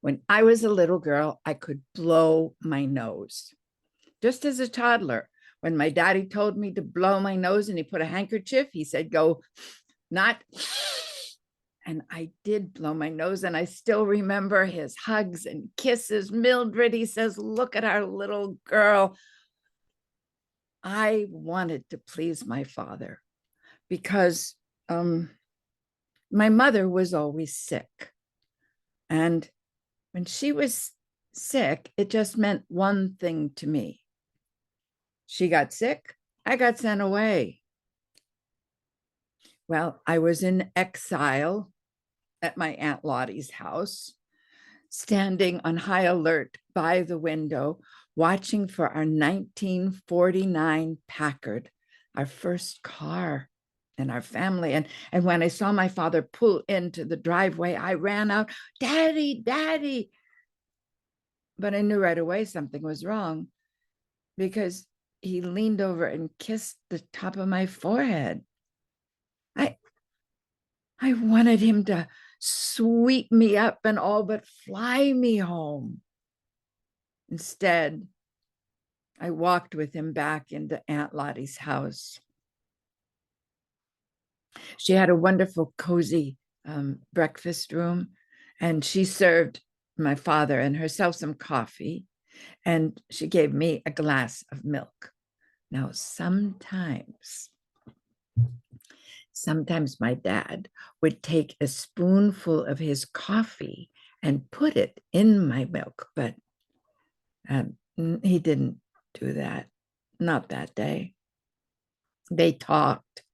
When I was a little girl, I could blow my nose. Just as a toddler, when my daddy told me to blow my nose and he put a handkerchief, he said, go, not. And I did blow my nose, and I still remember his hugs and kisses. Mildred, he says, look at our little girl. I wanted to please my father because my mother was always sick. And when she was sick, it just meant one thing to me. She got sick, I got sent away. Well, I was in exile at my Aunt Lottie's house, standing on high alert by the window, watching for our 1949 Packard, our first car in our family. And when I saw my father pull into the driveway, I ran out, Daddy, Daddy. But I knew right away something was wrong because he leaned over and kissed the top of my forehead. I wanted him to sweep me up and all but fly me home. Instead, I walked with him back into Aunt Lottie's house. She had a wonderful, cozy breakfast room, and she served my father and herself some coffee, and she gave me a glass of milk. Now, sometimes my dad would take a spoonful of his coffee and put it in my milk, but he didn't do that. Not that day. They talked,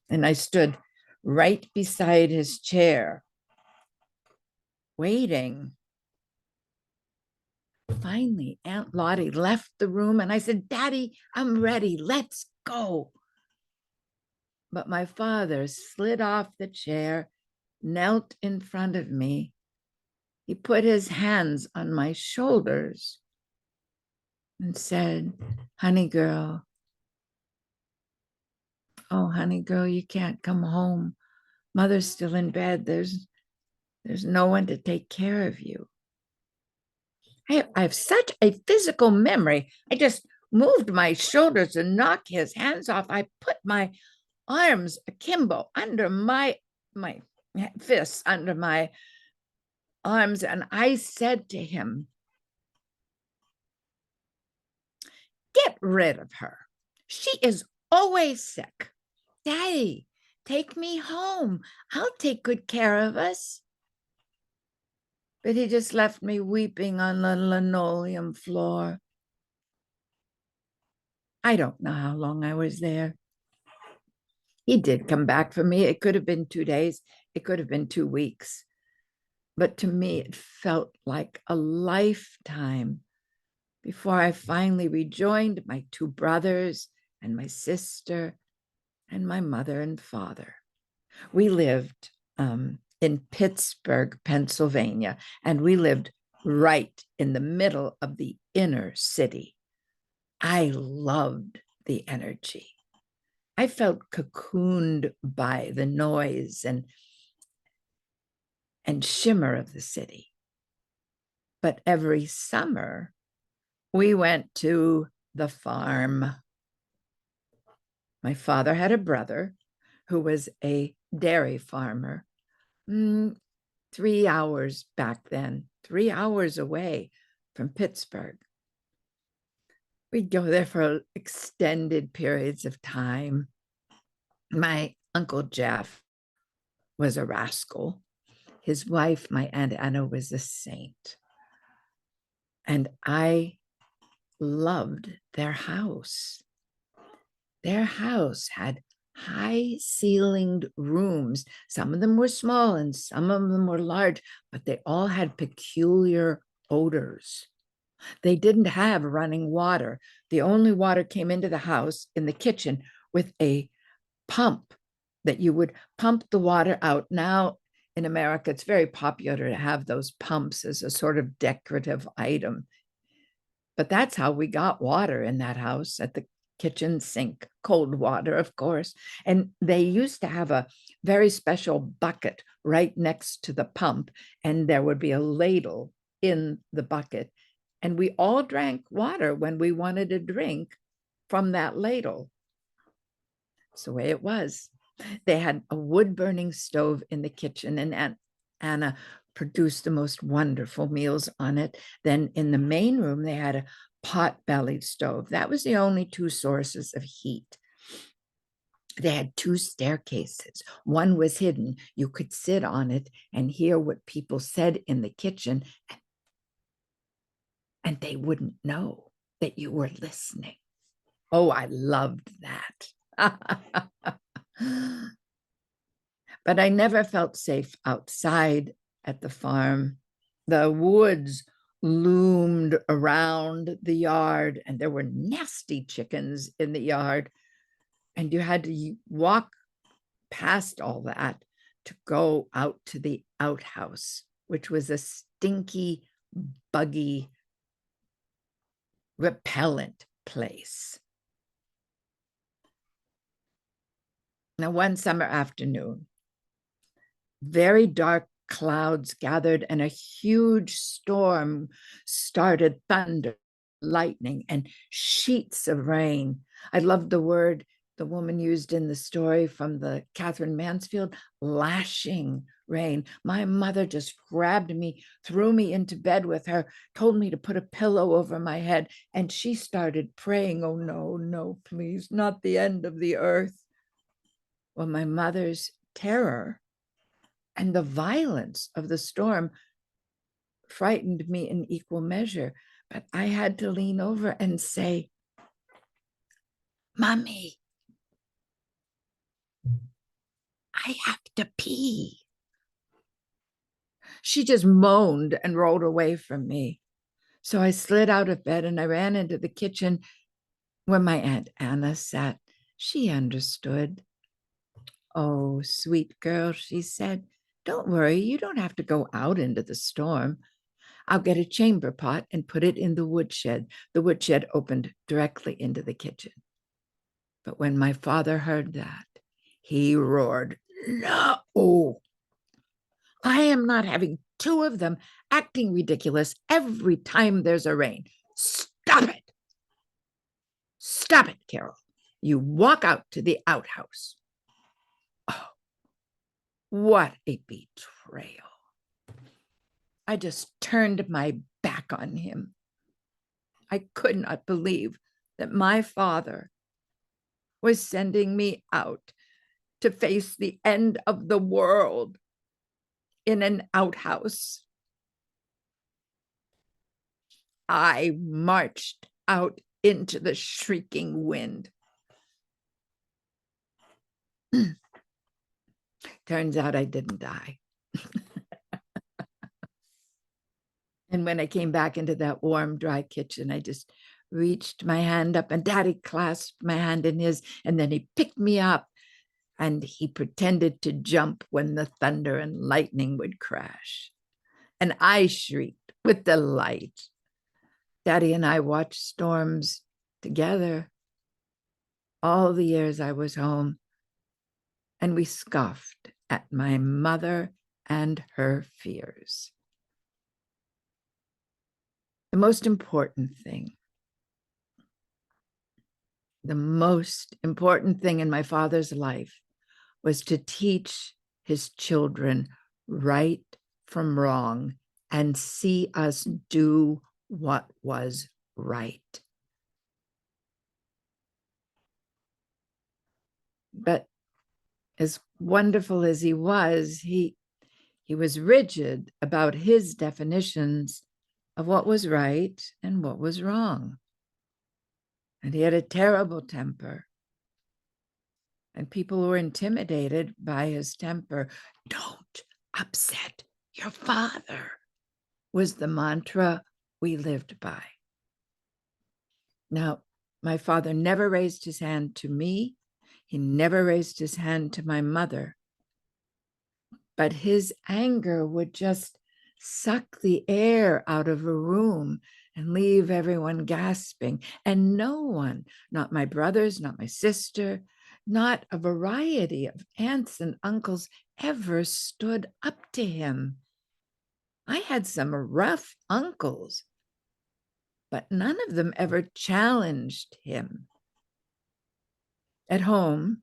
and I stood right beside his chair, waiting. Finally, Aunt Lottie left the room, and I said, Daddy, I'm ready. Let's go. But my father slid off the chair, knelt in front of me. He put his hands on my shoulders and said, honey girl, oh, honey girl, you can't come home. Mother's still in bed. There's no one to take care of you. I have such a physical memory. I just moved my shoulders to knock his hands off. I put my arms akimbo under my fists under my arms, and I said to him, get rid of her. She is always sick. Daddy, take me home. I'll take good care of us. But he just left me weeping on the linoleum floor. I don't know how long I was there. He did come back for me. It could have been 2 days. It could have been 2 weeks. But to me, it felt like a lifetime before I finally rejoined my 2 brothers and my sister and my mother and father. We lived in Pittsburgh, Pennsylvania, and we lived right in the middle of the inner city. I loved the energy. I felt cocooned by the noise and shimmer of the city. But every summer, we went to the farm. My father had a brother who was a dairy farmer. 3 hours back then, 3 hours away from Pittsburgh. We'd go there for extended periods of time. My Uncle Jeff was a rascal. His wife, my Aunt Anna, was a saint. And I loved their house. Their house had high-ceilinged rooms. Some of them were small and some of them were large, but they all had peculiar odors. They didn't have running water. The only water came into the house in the kitchen with a pump that you would pump the water out. Now in America, it's very popular to have those pumps as a sort of decorative item. But that's how we got water in that house, at the kitchen sink, cold water, of course. And they used to have a very special bucket right next to the pump, and there would be a ladle in the bucket, and we all drank water when we wanted a drink from that ladle. That's the way it was. They had a wood-burning stove in the kitchen, and Aunt Anna produced the most wonderful meals on it. Then in the main room, they had a pot-bellied stove. That was the only two sources of heat. They had two staircases. One was hidden. You could sit on it and hear what people said in the kitchen, and they wouldn't know that you were listening. Oh, I loved that. But I never felt safe outside at the farm. The woods loomed around the yard, and there were nasty chickens in the yard. And you had to walk past all that to go out to the outhouse, which was a stinky, buggy, repellent place. Now, one summer afternoon, very dark clouds gathered and a huge storm started. Thunder, lightning, and sheets of rain. I loved the word the woman used in the story from the Catherine Mansfield, lashing rain. My mother just grabbed me, threw me into bed with her, told me to put a pillow over my head, and she started praying, oh no, no, please, not the end of the earth. Well, my mother's terror and the violence of the storm frightened me in equal measure, but I had to lean over and say, Mommy, I have to pee. She just moaned and rolled away from me. So I slid out of bed and I ran into the kitchen where my Aunt Anna sat. She understood. Oh, sweet girl, she said, don't worry, you don't have to go out into the storm. I'll get a chamber pot and put it in the woodshed. The woodshed opened directly into the kitchen. But when my father heard that, he roared, no, I am not having two of them acting ridiculous every time there's a rain. Stop it. Stop it, Carol. You walk out to the outhouse. Oh, what a betrayal. I just turned my back on him. I could not believe that my father was sending me out to face the end of the world in an outhouse. I marched out into the shrieking wind. Turns out I didn't die. And when I came back into that warm, dry kitchen, I just reached my hand up and Daddy clasped my hand in his, and then he picked me up and he pretended to jump when the thunder and lightning would crash. And I shrieked with delight. Daddy and I watched storms together all the years I was home, and we scoffed at my mother and her fears. The most important thing in my father's life was to teach his children right from wrong and see us do what was right. But as wonderful as he was rigid about his definitions of what was right and what was wrong. And he had a terrible temper. And people were intimidated by his temper. Don't upset your father was the mantra we lived by. Now, my father never raised his hand to me. He never raised his hand to my mother. But his anger would just suck the air out of a room and leave everyone gasping. And no one, not my brothers, not my sister, not a variety of aunts and uncles, ever stood up to him. I had some rough uncles, but none of them ever challenged him. At home,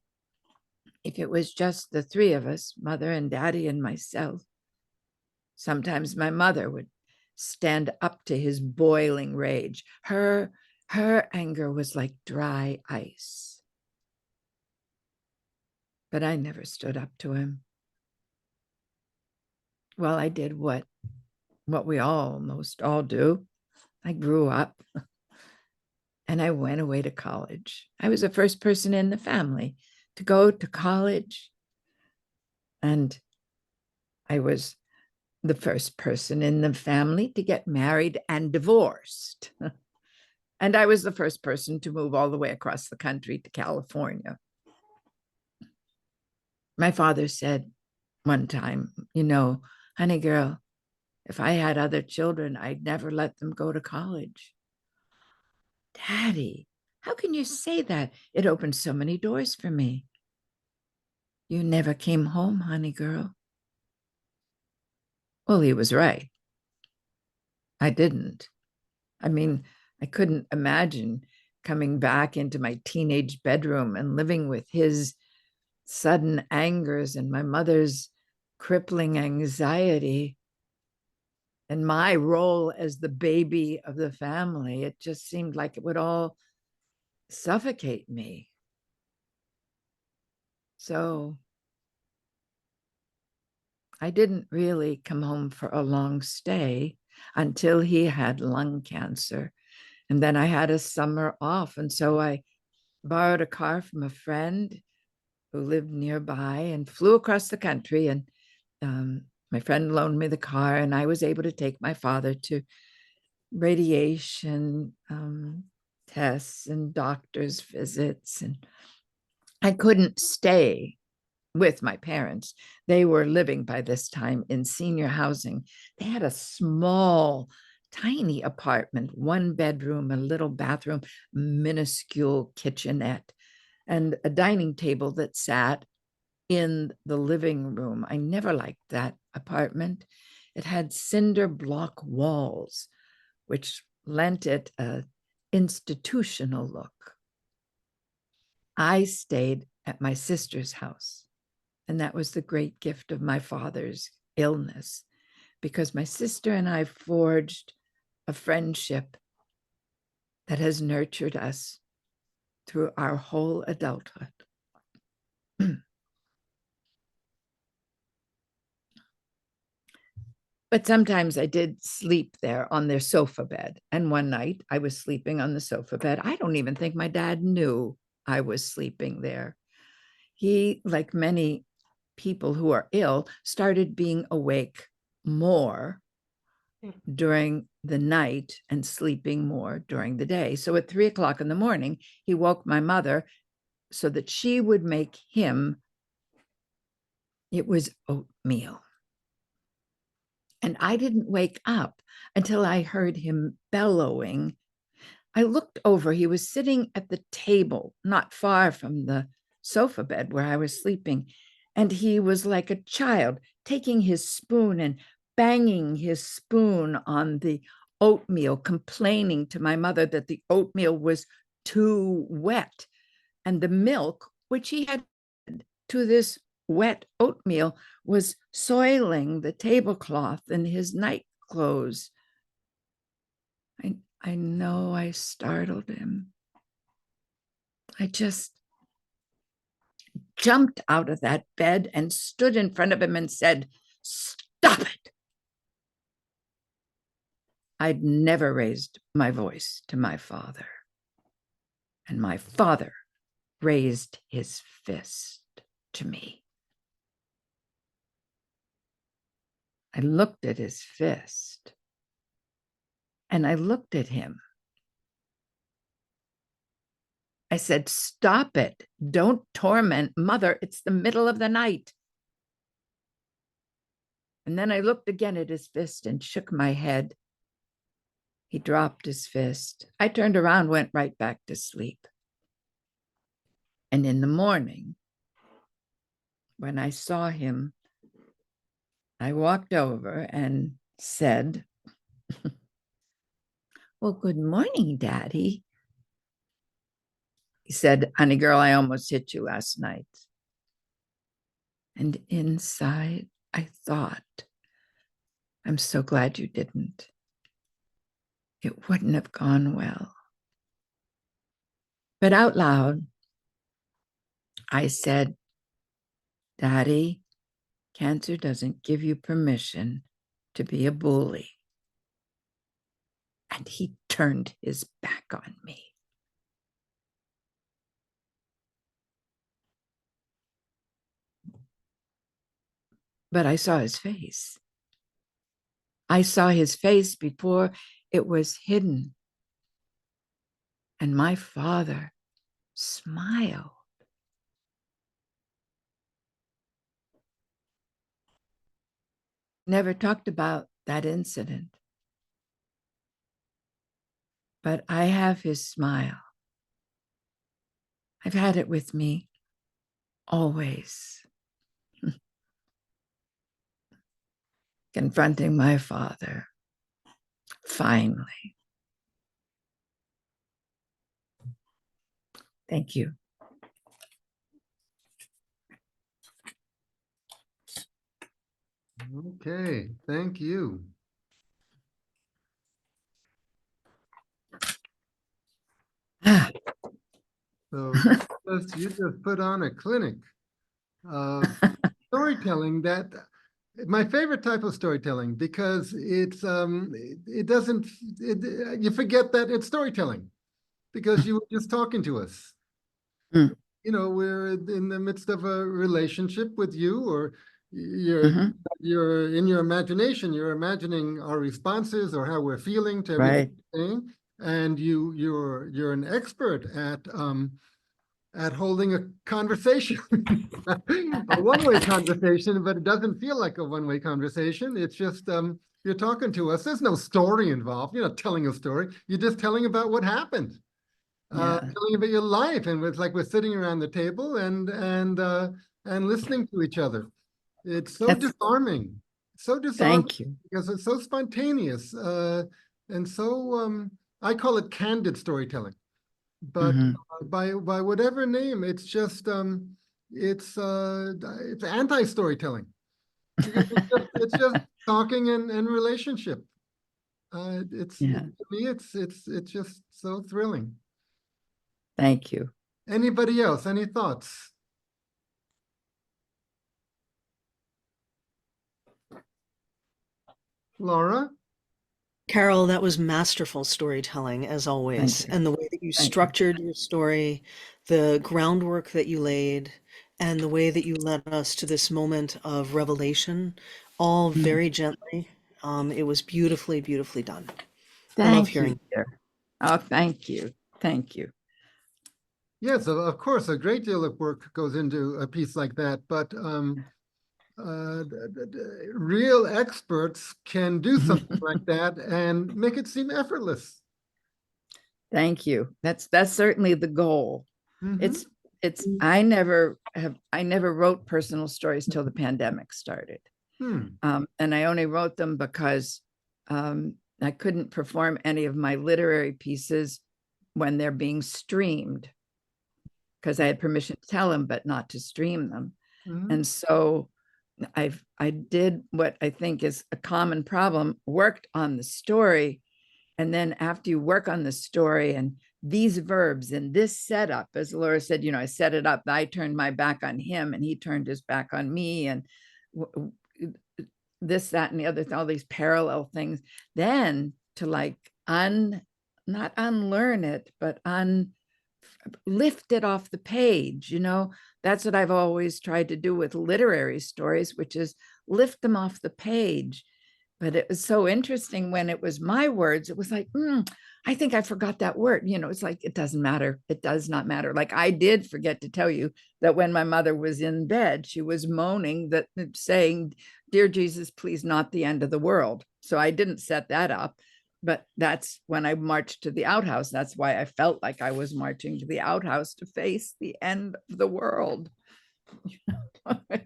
if it was just the three of us, mother and daddy and myself, sometimes my mother would stand up to his boiling rage. Her anger was like dry ice. But I never stood up to him. Well, I did what we almost all do. I grew up and I went away to college. I was the first person in the family to go to college. And I was the first person in the family to get married and divorced. And I was the first person to move all the way across the country to California. My father said one time, honey girl, if I had other children, I'd never let them go to college. Daddy, how can you say that? It opened so many doors for me. You never came home, honey girl. Well, he was right. I didn't. I mean, I couldn't imagine coming back into my teenage bedroom and living with his sudden angers and my mother's crippling anxiety and my role as the baby of the family. It just seemed like it would all suffocate me. So I didn't really come home for a long stay until he had lung cancer. And then I had a summer off. And so I borrowed a car from a friend who lived nearby and flew across the country. And my friend loaned me the car, and I was able to take my father to radiation tests and doctor's visits. And I couldn't stay with my parents. They were living by this time in senior housing. They had a small, tiny apartment, one bedroom, a little bathroom, minuscule kitchenette, and a dining table that sat in the living room. I never liked that apartment. It had cinder block walls, which lent it an institutional look. I stayed at my sister's house. And that was the great gift of my father's illness, because my sister and I forged a friendship that has nurtured us through our whole adulthood. But sometimes I did sleep there on their sofa bed. And one night I was sleeping on the sofa bed. I don't even think my dad knew I was sleeping there. He, like many people who are ill, started being awake more during the night and sleeping more during the day. So at 3 o'clock in the morning, he woke my mother so that she would make him, it was oatmeal. And I didn't wake up until I heard him bellowing. I looked over. He was sitting at the table, not far from the sofa bed where I was sleeping. And he was like a child, taking his spoon and banging his spoon on the oatmeal, complaining to my mother that the oatmeal was too wet. And the milk, which he had to this wet oatmeal, was soiling the tablecloth and his night clothes. I know I startled him. I just jumped out of that bed and stood in front of him and said, "Stop it." I'd never raised my voice to my father. And my father raised his fist to me. I looked at his fist and I looked at him. I said, "Stop it. Don't torment Mother. It's the middle of the night." And then I looked again at his fist and shook my head. He dropped his fist. I turned around, went right back to sleep. And in the morning, when I saw him, I walked over and said, "Well, good morning, Daddy." He said, "Honey girl, I almost hit you last night." And inside, I thought, I'm so glad you didn't. It wouldn't have gone well. But out loud, I said, "Daddy, cancer doesn't give you permission to be a bully." And he turned his back on me. But I saw his face. I saw his face before it was hidden. And my father smiled. Never talked about that incident. But I have his smile. I've had it with me always. Confronting my father, finally. Thank you. Okay, thank you. So you just put on a clinic of storytelling that my favorite type of storytelling, because it doesn't you forget that it's storytelling because you were just talking to us. Mm. You know, we're in the midst of a relationship with you, or Mm-hmm. you're in your imagination, you're imagining our responses or how we're feeling to everything Right. we're saying, and you're an expert at holding a conversation, a one-way conversation, but it doesn't feel like a one-way conversation. It's just you're talking to us. There's no story involved. You're not telling a story. You're just telling about what happened, Yeah. telling about your life, and it's like we're sitting around the table and listening to each other. It's so That's, disarming, so disarming thank you. because it's so spontaneous, and so I call it candid storytelling. But Mm-hmm. by whatever name, it's just it's anti-storytelling because it's just talking and relationship. Yeah. To me, it's just so thrilling. Thank you. Anybody else? Any thoughts? Laura? Carol, that was masterful storytelling, as Thank always. you. And the way that you Thank you. structured your story, the groundwork that you laid, and the way that you led us to this moment of revelation, all Mhm. very gently. It was beautifully, beautifully done. I love Thank you, hearing. dear. Oh, thank you. Thank you. Yes, of course, a great deal of work goes into a piece like that, but real experts can do something like that and make it seem effortless. Thank you. That's certainly the goal. Mm-hmm. It's I never wrote personal stories till the pandemic started. Hmm. And I only wrote them because I couldn't perform any of my literary pieces when they're being streamed because I had permission to tell them, but not to stream them. Mm-hmm. And so I did what I think is a common problem, worked on the story. And then after you work on the story and these verbs and this setup, as Laura said, I set it up, I turned my back on him and he turned his back on me. And this, that, and the other, all these parallel things, then to like not unlearn it, but lift it off the page. That's what I've always tried to do with literary stories, which is lift them off the page. But it was so interesting when it was my words. It was like, I think I forgot that word. It's like, it doesn't matter. It does not matter. Like I did forget to tell you that when my mother was in bed, she was moaning that saying, "Dear Jesus, please not the end of the world." So I didn't set that up. But that's when I marched to the outhouse. That's why I felt like I was marching to the outhouse to face the end of the world.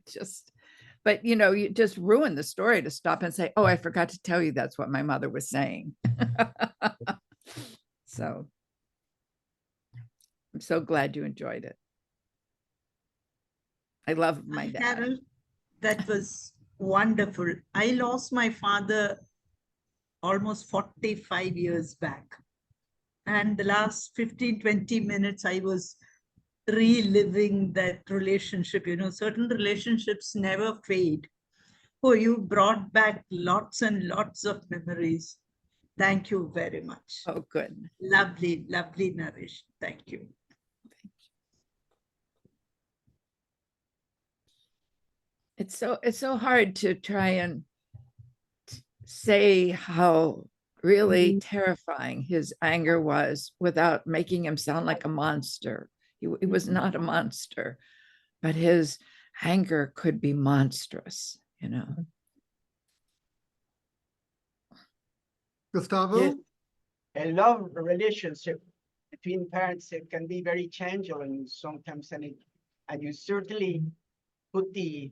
Just, but you know, you just ruin the story to stop and say, oh, I forgot to tell you that's what my mother was saying. So I'm so glad you enjoyed it. I love my Hi, dad. Carol, that was wonderful. I lost my father almost 45 years back. And the last 15, 20 minutes, I was reliving that relationship. You know, certain relationships never fade. Oh, you brought back lots and lots of memories. Thank you very much. Oh, good. Lovely, lovely narration. Thank you. It's so hard to try and say how really terrifying his anger was without making him sound like a monster. He was not a monster, but his anger could be monstrous, you know. Gustavo? Yes. A love relationship between parents, it can be very changeable sometimes, and you certainly put the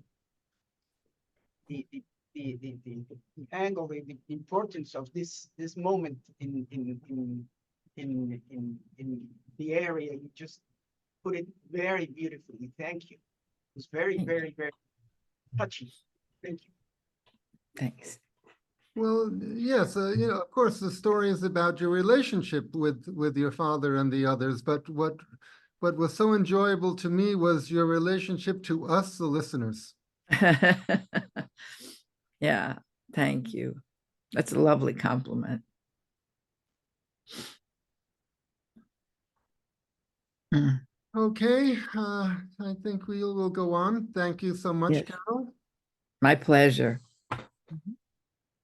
angle, the importance of this moment in the area. You just put it very beautifully. Thank you. It's very, very, very touchy. Thank you. Thanks. Well, yes, you know, of course, the story is about your relationship with your father and the others, but what was so enjoyable to me was your relationship to us, the listeners. Yeah, thank you. That's a lovely compliment. Mm. Okay, I think we will go on. Thank you so much, Yes. Carol. My pleasure. Mhm.